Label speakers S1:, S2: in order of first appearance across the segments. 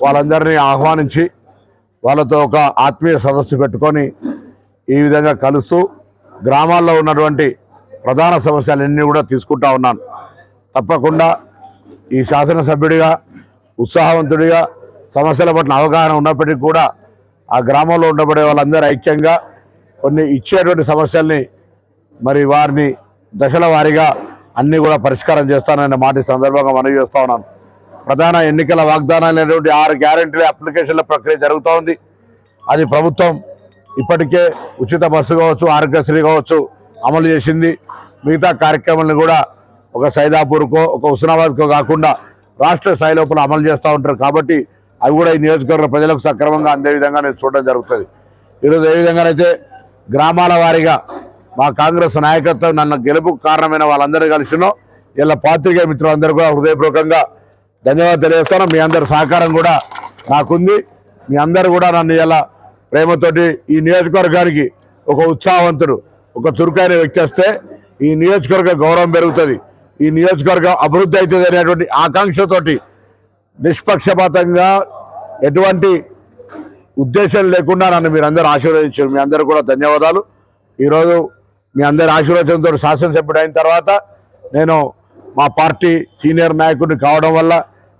S1: వాళ్ళందరినీ ఆహ్వానించి వాళ్ళతో ఒక ఆత్మీయ సదస్సు పెట్టుకొని ఈ విధంగా కలుస్తూ గ్రామాల్లో ఉన్నటువంటి ప్రధాన సమస్యలన్నీ కూడా తీసుకుంటా ఉన్నాను. తప్పకుండా ఈ శాసనసభ్యుడిగా ఉత్సాహవంతుడిగా సమస్యల పట్ల అవగాహన ఉన్నప్పటికీ కూడా ఆ గ్రామంలో ఉండబడే వాళ్ళందరూ ఐక్యంగా కొన్ని ఇచ్చేటువంటి సమస్యల్ని మరి వారిని దశల వారీగా అన్నీ కూడా పరిష్కారం చేస్తానన్న మాట సందర్భంగా మనవి చేస్తూ ఉన్నాను. ప్రధాన ఎన్నికల వాగ్దానాలైనటువంటి 6 గ్యారెంటీల అప్లికేషన్ల ప్రక్రియ జరుగుతూ ఉంది. అది ప్రభుత్వం ఇప్పటికే ఉచిత బస్సు కావచ్చు, ఆరోగ్యశ్రీ కావచ్చు అమలు చేసింది. మిగతా కార్యక్రమాలను కూడా ఒక సైదాపూర్కో ఒక హుస్నాబాద్కో కాకుండా రాష్ట్ర స్థాయి లోపల అమలు చేస్తూ ఉంటారు. కాబట్టి అవి కూడా ఈ నియోజకవర్గ ప్రజలకు సక్రమంగా అందే విధంగా నేను చూడడం జరుగుతుంది. ఈరోజు ఏ విధంగానైతే గ్రామాల వారీగా మా కాంగ్రెస్ నాయకత్వం నన్ను గెలుపుకు కారణమైన వాళ్ళందరూ కలిసినో ఇలా పాత్రికేయ మిత్రులందరూ కూడా హృదయపూర్వకంగా ధన్యవాదాలు తెలియజేస్తాను. మీ అందరి సహకారం కూడా నాకుంది. మీ అందరూ కూడా నన్ను ఇలా ప్రేమతోటి ఈ నియోజకవర్గానికి ఒక ఉత్సాహవంతుడు ఒక చురుకైన వ్యక్తి వస్తే ఈ నియోజకవర్గ గౌరవం పెరుగుతుంది, ఈ నియోజకవర్గం అభివృద్ధి అవుతుంది అనేటువంటి ఆకాంక్షతోటి నిష్పక్షపాతంగా ఎటువంటి ఉద్దేశం లేకుండా నన్ను మీరందరూ ఆశీర్వదించారు. మీ అందరూ కూడా ధన్యవాదాలు. ఈరోజు మీ అందరి ఆశీర్వచనంతో శాసనసభ్యుడు అయిన తర్వాత నేను మా పార్టీ సీనియర్ నాయకుడిని కావడం వల్ల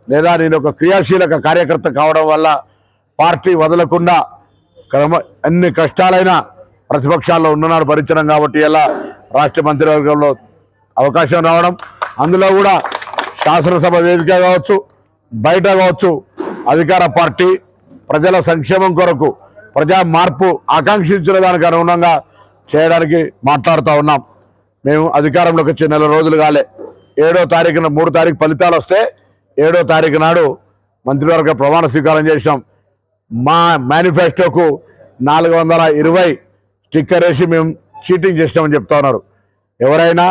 S1: లేదా నేను ఒక క్రియాశీలక కార్యకర్త కావడం వల్ల పార్టీ వదలకుండా అన్ని కష్టాలైనా ప్రతిపక్షాల్లో ఉన్ననాడు భరించడం కాబట్టి ఇలా రాష్ట్ర మంత్రివర్గంలో అవకాశం రావడం, అందులో కూడా శాసనసభ వేదిక కావచ్చు బయట కావచ్చు అధికార పార్టీ ప్రజల సంక్షేమం కొరకు ప్రజా మార్పు ఆకాంక్షించిన దానికి అనుగుణంగా చేయడానికి మాట్లాడుతూ ఉన్నాం. మేము అధికారంలోకి వచ్చే 4 రోజులు కాలే. 7వ తారీఖున 3 తారీఖు ఫలితాలు వస్తే 7వ తారీఖు నాడు మంత్రివర్గ ప్రమాణ స్వీకారం చేసినాం. మా మేనిఫెస్టోకు 420 స్టిక్కర్ వేసి మేము చీటింగ్ చేసినామని చెప్తా ఉన్నారు. ఎవరైనా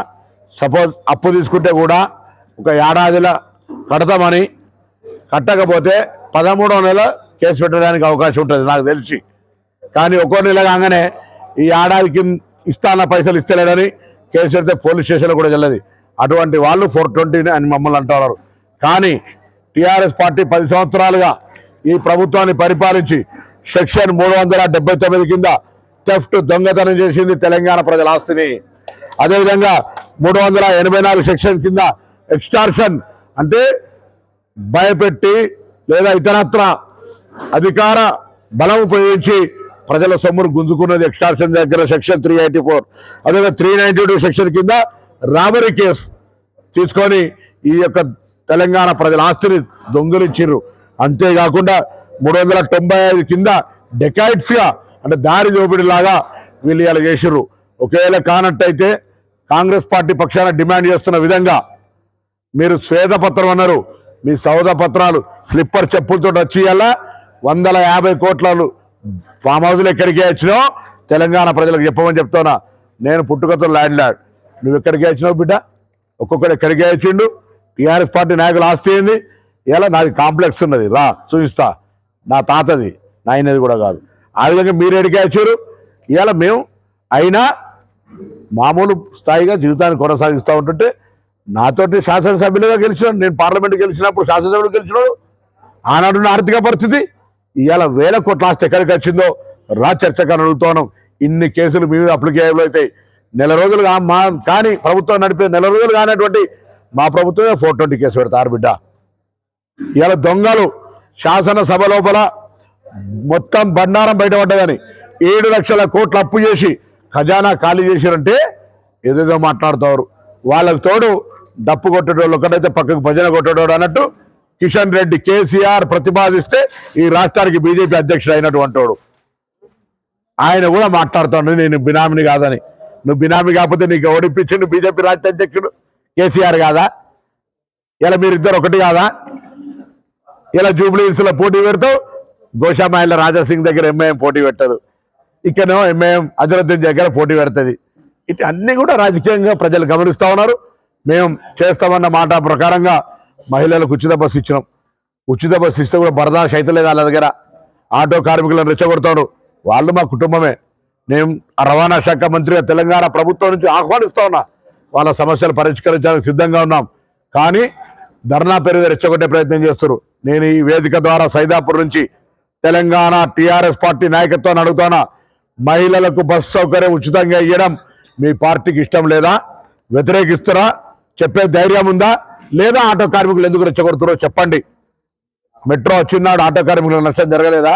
S1: సపోజ్ అప్పు తీసుకుంటే కూడా ఒక ఏడాదిలో కడతామని కట్టకపోతే 13వ నెల కేసు పెట్టడానికి అవకాశం ఉంటుంది నాకు తెలిసి. కానీ ఒక్కో నెల కాగానే ఈ ఏడాదికి ఇస్తాన పైసలు ఇస్తలేడని కేసు పెడితే పోలీస్ స్టేషన్లో కూడా వెళ్ళదు. అటువంటి వాళ్ళు 420 అని మమ్మల్ని అంటున్నారు. కానీ టీఆర్ఎస్ పార్టీ 10 సంవత్సరాలుగా ఈ ప్రభుత్వాన్ని పరిపాలించి సెక్షన్ 379 కింద థెఫ్ట్ దొంగతనం చేసింది తెలంగాణ ప్రజల ఆస్తిని. అదేవిధంగా 384 సెక్షన్ కింద ఎక్స్టార్షన్ అంటే భయపెట్టి లేదా ఇతరత్ర అధికార బలం ఉపయోగించి ప్రజల సొమ్మును గుంజుకున్నది ఎక్స్టార్షన్ దగ్గర సెక్షన్ 384. అదేవిధంగా 392 సెక్షన్ కింద రాబరీ కేసు తీసుకొని ఈ యొక్క తెలంగాణ ప్రజల ఆస్తిని దొంగిలించిర్రు. అంతేకాకుండా 395 కింద డెకాయిట్స్గా అంటే దారి దోపిడీ లాగా వీళ్ళు ఇలా చేసిర్రు. ఒకవేళ కానట్టయితే కాంగ్రెస్ పార్టీ పక్షాన డిమాండ్ చేస్తున్న విధంగా మీరు శ్వేతపత్రం అన్నారు, మీ సౌద పత్రాలు స్లిప్పర్ చెప్పులతో వచ్చి ఇలా 150 కోట్ల ఫామ్ హౌస్లు ఎక్కడికి వచ్చినావు తెలంగాణ ప్రజలకు చెప్పమని చెప్తున్నా. నేను పుట్టుకతో ల్యాండ్ నువ్వు ఎక్కడికి వచ్చినావు బిడ్డ, ఒక్కొక్కరు ఎక్కడికి వచ్చిండు. టీఆర్ఎస్ పార్టీ నాయకులు ఆస్తి ఏంది? ఇలా నాది కాంప్లెక్స్ ఉన్నది, రా చూపిస్తా, నా తాతది, నాయనది కూడా కాదు. ఆ విధంగా మీరు ఎడికి వచ్చారు. ఇలా మేము అయినా మామూలు స్థాయిగా జీవితాన్ని కొనసాగిస్తూ ఉంటుంటే నాతోటి శాసనసభ్యులుగా గెలిచినాడు, నేను పార్లమెంట్ గెలిచినప్పుడు శాసనసభ్యులు గెలిచినాడు. ఆనాడున్న ఆర్థిక పరిస్థితి ఇవాళ 1000 కోట్ల ఆస్తి ఎక్కడికి వచ్చిందో రా చర్చగా అడుగుతున్నాం. ఇన్ని కేసులు మీ మీద అప్లికేబుల్ అవుతాయి. 4 రోజులు కానీ ప్రభుత్వం నడిపే 4 రోజులు కానటువంటి మా ప్రభుత్వమే 420 కేసు పెడతారు బిడ్డ. ఇవాళ దొంగలు శాసనసభ లోపల మొత్తం బండారం బయటపడ్డదని 7 లక్షల కోట్ల అప్పు చేసి ఖజానా ఖాళీ చేసిరంటే ఏదేదో మాట్లాడుతారు. వాళ్ళకు తోడు డప్పు కొట్టేటోళ్ళు ఒకటైతే పక్కకు భజన కొట్టేటోడు అన్నట్టు కిషన్ రెడ్డి కేసీఆర్ ప్రతిపాదిస్తే ఈ రాష్ట్రానికి బీజేపీ అధ్యక్షుడు అయినటువంటి వాడు ఆయన కూడా మాట్లాడుతాడు నేను బినామీని కాదని. నువ్వు బినామీ కాకపోతే నీకు ఓడిపించిండు బీజేపీ రాష్ట్ర అధ్యక్షుడు కేసీఆర్ కాదా? ఇలా మీరిద్దరు ఒకటి కాదా? ఇలా జూబ్లీ హిల్స్లో పోటీ పెడతావు, గోషామాయిల రాజాసింగ్ దగ్గర ఎంఐఎం పోటీ పెట్టదు, ఇక్కడేమో ఎంఐఎం అజరుద్దీన్ దగ్గర పోటీ పెడుతుంది. ఇటు అన్నీ కూడా రాజకీయంగా ప్రజలు గమనిస్తూ ఉన్నారు. మేము చేస్తామన్న మాట ప్రకారంగా మహిళలకు ఉచిత బస్సు ఇచ్చినాం. ఉచిత బస్సు ఇస్తే కూడా బరదాష్ అయితే లేదు వాళ్ళ దగ్గర. ఆటో కార్మికులను రెచ్చగొడతాడు, వాళ్ళు మా కుటుంబమే. నేను రవాణా శాఖ మంత్రిగా తెలంగాణ ప్రభుత్వం నుంచి ఆహ్వానిస్తా ఉన్నా, వాళ్ళ సమస్యలు పరిష్కరించడానికి సిద్ధంగా ఉన్నాం. కానీ ధర్నా పేరు రెచ్చగొట్టే ప్రయత్నం చేస్తారు. నేను ఈ వేదిక ద్వారా సైదాపూర్ నుంచి తెలంగాణ టీఆర్ఎస్ పార్టీ నాయకత్వాన్ని అడుగుతున్నా, మహిళలకు బస్సు సౌకర్యం ఉచితంగా ఇవ్వడం మీ పార్టీకి ఇష్టం లేదా? వ్యతిరేకిస్తారా? చెప్పే ధైర్యం ఉందా లేదా? ఆటో కార్మికులు ఎందుకు రెచ్చగొడుతున్నారో చెప్పండి. మెట్రో వచ్చినాడు ఆటో కార్మికులకు నష్టం జరగలేదా?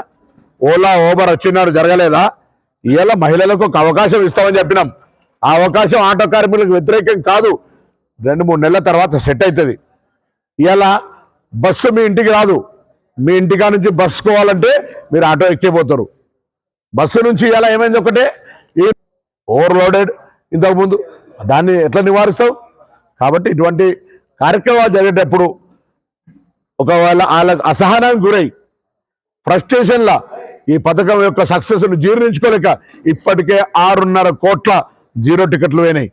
S1: ఓలా ఓబర్ వచ్చినాడు జరగలేదా? ఇవాళ మహిళలకు ఒక అవకాశం ఇస్తామని చెప్పినాం. ఆ అవకాశం ఆటో కార్మికులకు వ్యతిరేకం కాదు, 2-3 నెలల తర్వాత సెట్ అవుతుంది. ఇవాళ బస్సు మీ ఇంటికి రాదు, మీ ఇంటికా నుంచి బస్సుకోవాలంటే మీరు ఆటో ఎక్కిపోతారు. బస్సు నుంచి ఇవాళ ఏమైంది? ఒకటే ఓవర్లోడెడ్ ఇంతకుముందు, దాన్ని ఎట్లా నివారిస్తావు? కాబట్టి ఇటువంటి కార్యక్రమాలు జరిగేటప్పుడు ఒకవేళ వాళ్ళకి అసహనానికి గురై ఫ్రస్ట్రేషన్లా ఈ పథకం యొక్క సక్సెస్ను జీర్ణించుకోలేక ఇప్పటికే 6.5 కోట్ల జీరో టికెట్లు పోయినాయి.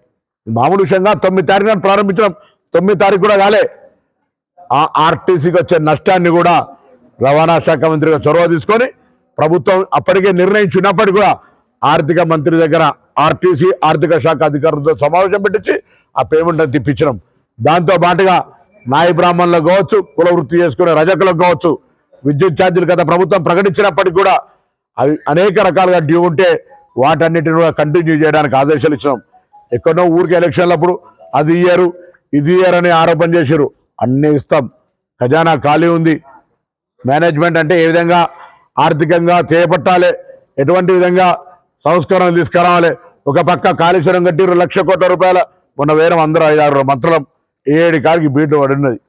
S1: మామూలు విషయంగా 9 తారీఖున ప్రారంభించడం, 9 తారీఖు కూడా కాలే. ఆ ఆర్టీసీకి వచ్చే నష్టాన్ని కూడా రవాణా శాఖ మంత్రిగా చొరవ తీసుకొని ప్రభుత్వం అప్పటికే నిర్ణయించినప్పటికీ కూడా ఆర్థిక మంత్రి దగ్గర ఆర్టీసీ ఆర్థిక శాఖ అధికారులతో సమావేశం పెట్టించి ఆ పేమెంట్ తిప్పించడం. దాంతో పాటుగా నాయ బ్రాహ్మణులకు కావచ్చు, కుల వృత్తి చేసుకునే రజకులకు కావచ్చు, విద్యుత్ ఛార్జీలు గత ప్రభుత్వం ప్రకటించినప్పటికీ కూడా అవి అనేక రకాలుగా డ్యూ ఉంటే వాటన్నిటిని కూడా కంటిన్యూ చేయడానికి ఆదేశాలు ఇచ్చినాం. ఎక్కడో ఊరికి ఎలక్షన్లప్పుడు అది ఇయ్యరు ఇది ఇయ్యరు అని ఆరోపణ చేశారు. అన్నీ ఇస్తాం. ఖజానా ఖాళీ ఉంది. మేనేజ్మెంట్ అంటే ఏ విధంగా ఆర్థికంగా చేపట్టాలి, ఎటువంటి విధంగా సంస్కరణలు తీసుకురావాలి. ఒక పక్క కాళేశ్వరం కట్టిరు 1,00,000 కోట్ల రూపాయల, మొన్న వేరే అందరూ 5-6 మంత్రులం 7 కాడికి బీట్లు పడినది.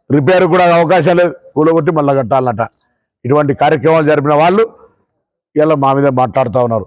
S1: రిపేర్ కూడా అవకాశం లేదు, కూలగొట్టి మళ్ళీ కట్టాలన్నట. ఇటువంటి కార్యక్రమాలు జరిపిన వాళ్ళు ఇలా మా మీద మాట్లాడుతూ ఉన్నారు.